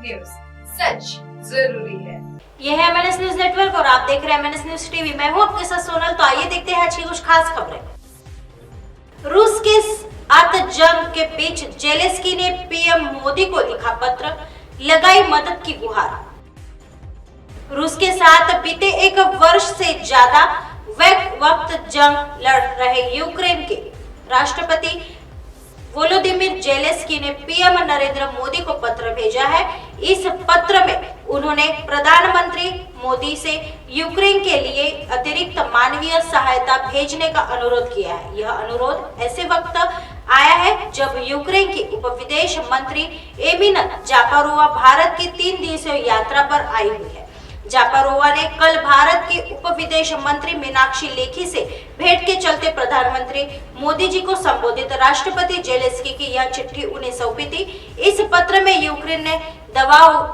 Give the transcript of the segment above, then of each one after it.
News, सच जरूरी है। यह है MNS न्यूज नेटवर्क और आप देख रहे हैं MNS न्यूज टीवी। मैं हूं आपके साथ सोनल। तो आइए देखते हैं आज की कुछ खास खबरें। रूस के आतंक के बीच जेलेंस्की ने पीएम मोदी को लिखा पत्र, लगाई मदद की गुहार। रूस के साथ बीते एक वर्ष से ज्यादा वक्त जंग लड़ रहे यूक्रेन के राष्ट्रपति वोलोदिमीर जेलेंस्की ने पीएम नरेंद्र मोदी को पत्र भेजा है। इस पत्र में उन्होंने प्रधानमंत्री मोदी से यूक्रेन के लिए अतिरिक्त मानवीय सहायता भेजने का अनुरोध किया है। यह अनुरोध ऐसे वक्त आया है जब यूक्रेन की उप विदेश मंत्री एमिना जापारोवा भारत की 3 दिवसीय यात्रा पर आई हुई है। जापारोवा ने कल भारत की उप विदेश मंत्री मीनाक्षी लेखी से भेंट के चलते प्रधानमंत्री मोदी जी को संबोधित राष्ट्रपति जेलेंस्की की यह चिट्ठी उन्हें सौंपी थी। इस पत्र में यूक्रेन ने दवाओं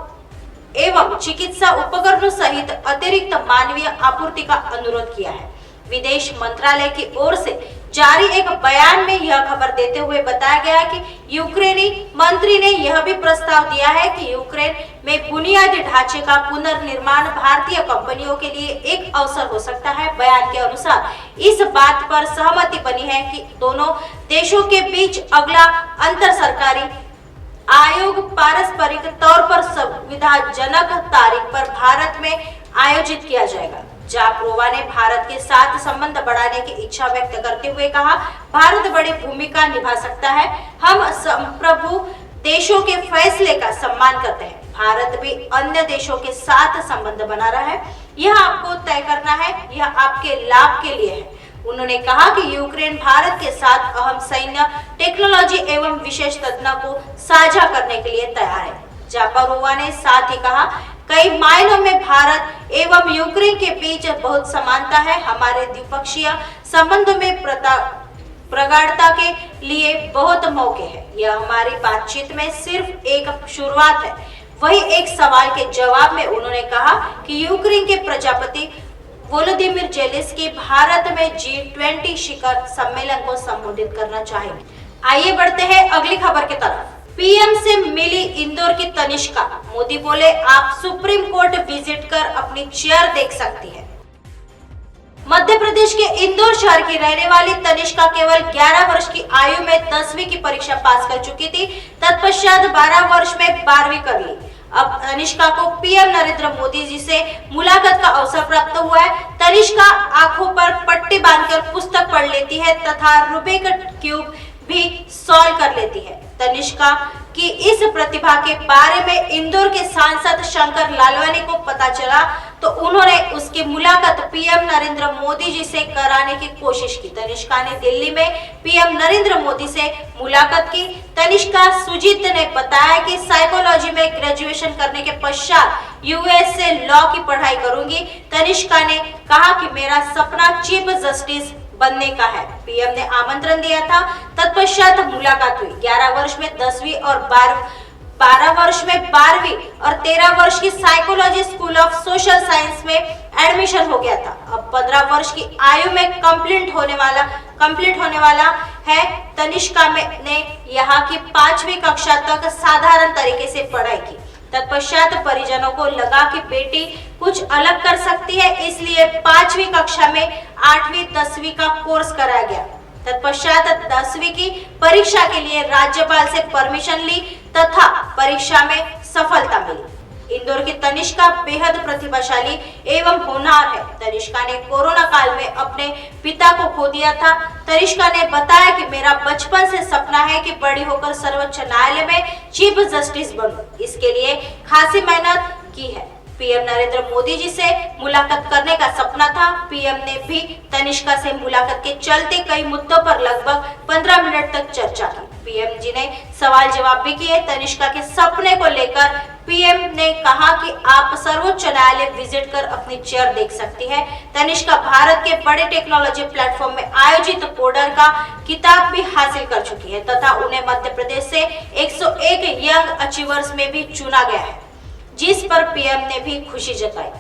एवं चिकित्सा उपकरणों सहित अतिरिक्त मानवीय आपूर्ति का अनुरोध किया है। विदेश मंत्रालय की ओर से जारी एक बयान में यह खबर देते हुए बताया गया कि यूक्रेनी मंत्री ने यह भी प्रस्ताव दिया है कि यूक्रेन में बुनियादी ढांचे का पुनर्निर्माण भारतीय कंपनियों के लिए एक अवसर हो सकता है। बयान के अनुसार इस बात पर सहमति बनी है कि दोनों देशों के बीच अगला अंतर सरकारी आयोग पारस्परिक तौर पर सुविधाजनक तारीख पर भारत में आयोजित किया जाएगा। जापारोवा ने भारत के साथ संबंध बढ़ाने की इच्छा व्यक्त करते हुए कहा, भारत बड़ी भूमिका निभा सकता है। हम संप्रभु देशों के फैसले का सम्मान करते हैं। भारत भी अन्य देशों के साथ संबंध बना रहा है। यह आपको तय करना है, यह आपके लाभ के लिए है। उन्होंने कहा कि यूक्रेन भारत के साथ अहम सैन्य टेक्नोलॉजी एवं विशेष तंत्र को साझा करने के लिए तैयार है। जापारोवा ने साथ ही कहा, कई मायनों में भारत एवं यूक्रेन के बीच बहुत समानता है। हमारे द्विपक्षीय संबंधों में प्रगाढ़ता के लिए बहुत मौके हैं। यह हमारी बातचीत में सिर्फ एक शुरुआत है। वही एक सवाल के जवाब में उन्होंने कहा कि यूक्रेन के प्रजापति वोलोदिमीर जेलेंस्की भारत में G20 शिखर सम्मेलन को संबोधित करना चाहेंगे। आइए बढ़ते हैं अगली खबर की तरफ। पीएम से मिली इंदौर की तनिष्का। मोदी बोले, आप सुप्रीम कोर्ट विजिट कर अपनी चेयर देख सकती है। मध्य प्रदेश के इंदौर शहर की रहने वाली तनिष्का केवल 11 वर्ष की आयु में 10वीं की परीक्षा पास कर चुकी थी। तत्पश्चात 12 वर्ष में 12वीं कर ली। अब तनिष्का को पीएम नरेंद्र मोदी जी से मुलाकात का अवसर प्राप्त हुआ है। तनिष्का आंखों पर पट्टी बांधकर पुस्तक पढ़ लेती है तथा रूबिक क्यूब भी सॉल्व कर लेती है। तनिष्का की इस प्रतिभा के बारे में इंदौर के सांसद शंकर लालवानी को पता चला तो उन्होंने उसकी मुलाकात पीएम नरेंद्र मोदी जी से कराने की कोशिश की। तनिष्का ने दिल्ली में पीएम नरेंद्र मोदी से मुलाकात की। तनिष्का सुजीत ने बताया कि साइकोलॉजी में ग्रेजुएशन करने के पश्चात यूएस से लॉ की पढ़ाई करूंगी। तनिष्का ने कहा कि मेरा सपना चीफ जस्टिस बनने का है। पीएम ने आमंत्रण दिया था, तत्पश्चात मुलाकात हुई। 11 वर्ष में 10वीं और 12 वर्ष में 12वीं और 13 वर्ष की psychology school of social science में एडमिशन हो गया था। अब 15 वर्ष की आयु में कंप्लीट होने वाला है। तनिष्का ने यहाँ की 5वीं कक्षा तक साधारण तरीके से पढ़ाई की। तत्पश्चात परिजनों को लगा कि बेटी कुछ अलग कर सकती है, इसलिए 5वीं कक्षा में 8वीं 10वीं का कोर्स कराया गया। तत्पश्चात 10वीं की परीक्षा के लिए राज्यपाल से परमिशन ली तथा परीक्षा में सफलता मिली। इंदौर की तनिष्का बेहद प्रतिभाशाली एवं होनहार है। तनिष्का ने कोरोना काल में अपने पिता को खो दिया था। तनिष्का ने बताया कि मेरा बचपन से सपना है कि बड़ी होकर सर्वोच्च न्यायालय में चीफ जस्टिस बनूं। इसके लिए खासी मेहनत की है। पीएम नरेंद्र मोदी जी से मुलाकात करने का सपना था। पीएम ने भी तनिष्का से मुलाकात के चलते कई मुद्दों पर लगभग 15 मिनट तक चर्चा की। पीएम जी ने सवाल जवाब भी किए। तनिष्का के सपने को लेकर पीएम ने कहा कि आप सर्वोच्च न्यायालय विजिट कर अपनी चेयर देख सकती है। तनिष्का भारत के बड़े टेक्नोलॉजी प्लेटफॉर्म में आयोजित कोडर का किताब भी हासिल कर चुकी है तथा उन्हें मध्य प्रदेश से 101 यंग अचीवर्स में भी चुना गया है, जिस पर पीएम ने भी खुशी जताई।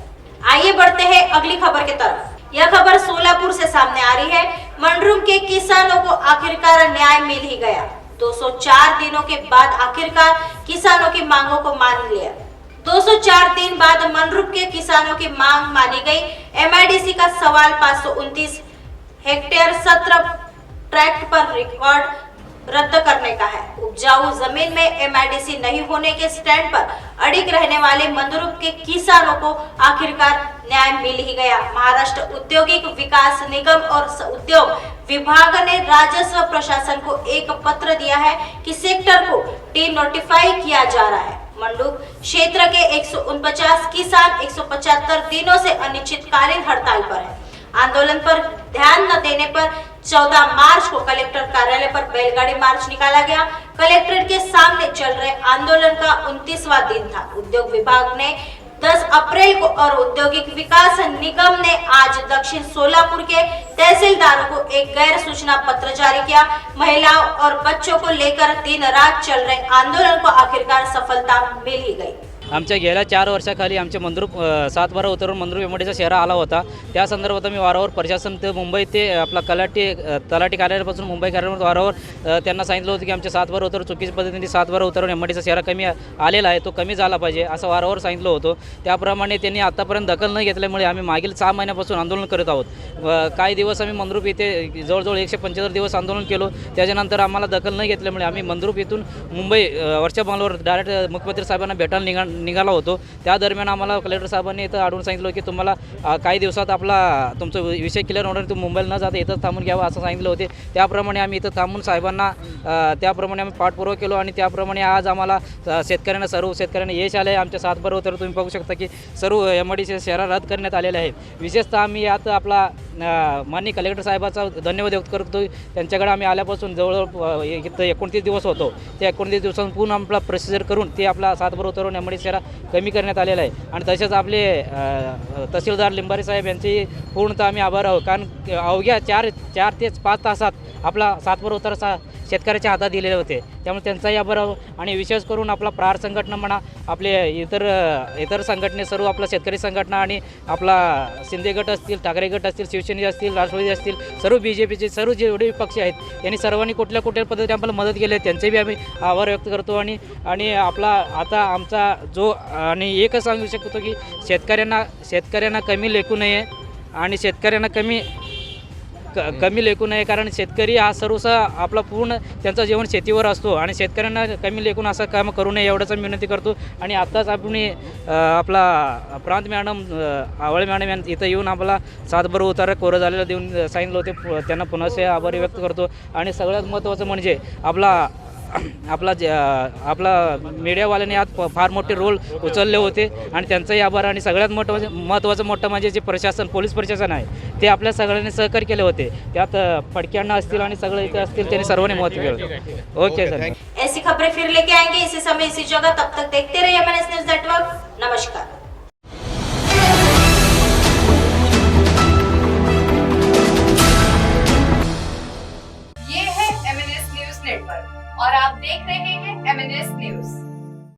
आइए बढ़ते हैं अगली खबर की तरफ। यह खबर सोलापुर से सामने आ रही है। मंडरुम के किसानों को आखिरकार न्याय मिल ही गया। 204 दिनों के बाद आखिरकार किसानों की मांगों को मान लिया। 204 दिन बाद मनरूप के किसानों की मांग मानी गई। एमआईडीसी का सवाल 529 हेक्टेयर 17 ट्रैक्ट पर रिकॉर्ड रद्द करने का है। उपजाऊ जमीन में एमआईडीसी नहीं होने के स्टैंड पर अड़िग रहने वाले मंदरूप के किसानों को आखिरकार न्याय मिल ही गया। महाराष्ट्र औद्योगिक विकास निगम और उद्योग विभाग ने राजस्व प्रशासन को एक पत्र दिया है कि सेक्टर को डी नोटिफाई किया जा रहा है। मंडूप क्षेत्र के 149 किसान 175 दिनों से अनिश्चितकालीन हड़ताल पर है। आंदोलन पर ध्यान न देने पर 14 मार्च को कलेक्टर कार्यालय पर बैलगाड़ी मार्च निकाला गया। कलेक्ट्रेट के सामने चल रहे आंदोलन का 29वां दिन था। उद्योग विभाग ने 10 अप्रैल को और औद्योगिक विकास निगम ने आज दक्षिण सोलापुर के तहसीलदारों को एक गैर सूचना पत्र जारी किया। महिलाओं और बच्चों को लेकर दिन रात चल रहे आंदोलन को आखिरकार सफलता मिल ही गई। आमच्या गेल्या 4 वर्षाखाली आमचे मंदरूप 7-12 उतरून मंदरूप एमआयडीचा शहरा आला होता। त्या संदर्भात आम्ही वारंवार प्रशासन ते मुंबई ते आपला तलाठी कार्यालयापासून मुंबई कार्यालयावर वारंवार त्यांना सांगितलं होतं की आमचे 7-12 उतर चुकीच्या पद्धतीने 7-12 उतरून एमआयडीचा शहरा कमी आलेला आहे, तो कमी झाला पाहिजे असं वारंवार सांगितलं होतं। त्याप्रमाणे त्यांनी आतापर्यंत दखल न घेतल्यामुळे आम्ही मागील 6 महिन्यापासून आंदोलन करत आहोत। काही दिवस आम्ही मंदरूप येथे जवळजवळ 175 दिवस आंदोलन केलो। त्याच्यानंतर आम्हाला दखल न घेतल्यामुळे आम्ही मंदरूप येथून मुंबई वरच्या बंगलोर डायरेक्ट मुख्यमंत्री साहेबांना भेटायला निघाला होतो। त्या दरम्यान आम्हाला कलेक्टर साहेबांनी इथं अडवून सांगितलं की तुम्हाला काही दिवसात तुमचा विषय क्लिअर होणार, तुम्ही मुंबईला न जाता इथं थांबून घ्यावं असं सांगितलं होते। त्याप्रमाणे आम्ही इथं थांबून साहेबांना त्याप्रमाणे आम्ही पाठपुरावा केलो आणि त्याप्रमाणे आज आम्हाला सर्व शेतकऱ्यांना यश आलं आहे। आमच्या 7-12 तर तुम्ही बघू शकता की सर्व एमआयडीसी शहरा रद्द करण्यात आलेले आहे। विशेषतः आम्ही यात आपला माननीय कलेक्टर साहेबाचा धन्यवाद व्यक्त करतो। त्यांच्याकडे आम्ही आल्यापासून जवळ इथं 29 दिवस होतो। त्या 29 दिवसांत पुन्हा आपला प्रोसिजर करून ते आपला 7-12 उतरून एमआयडीसी शहरा कमी करण्यात आलेला आहे। आणि तसेच आपले तहसीलदार लिंबारे साहेब यांचे पूर्णतः आम्ही आभार आहोत, कारण अवघ्या 4 ते 5 तासात आपला 7-12 उतार शेतकऱ्याच्या हातात दिलेले होते। त्यामुळे त्यांचाही आभार आहो। आणि विशेष करून आपला प्रहार संघटना म्हणा, आपले इतर संघटने सर्व आपला शेतकरी संघटना आणि आपला शिंदे गट असतील, ठाकरे गट असतील, शिवसेना असतील, राष्ट्रवादी असतील, सर्व BJPचे सर्व जेवढे पक्ष आहेत यांनी सर्वांनी कुठल्या पद्धतीने आम्हाला मदत केली आहे, त्यांचेही आम्ही आभार व्यक्त करतो। आणि आपला आता आमचा जो आणि एकच सांगू शकतो की शेतकऱ्यांना कमी लेखू नये आणि शेतकऱ्यांना कमी लेखू नये, कारण शेतकरी हा सर्वसा आपला पूर्ण त्यांचं जीवन शेतीवर असतो आणि शेतकऱ्यांना कमी लेखून असं काम करू नये एवढंच मी विनंती करतो। आणि आत्ताच आपण आपला प्रांत मॅडम आवळे मॅडम इथं येऊन आपला 7-12 उतारा कोरं झालेलं देऊन सांगितलं होते, त्यांना पुन्हा आभारी व्यक्त करतो। आणि सगळ्यात महत्त्वाचं म्हणजे आपला मीडियावाल्यांनी आज फार मोठे रोल उचलले होते आणि त्यांचाही आभार। आणि सगळ्यात महत्त्वाचं म्हणजे जे प्रशासन पोलीस प्रशासन आहे ते आपल्या सगळ्यांनी सहकार्य केले होते। त्यात फडक्यांना असतील आणि सगळे इथे असतील त्यांनी सर्वांनी महत्त्व केलं। ओके सर, ऐसी खबरें फिर लेके आएंगे इसी समय इसी जगह। तब तक देखते रहिए MNS न्यूज़ नेटवर्क। नमस्कार।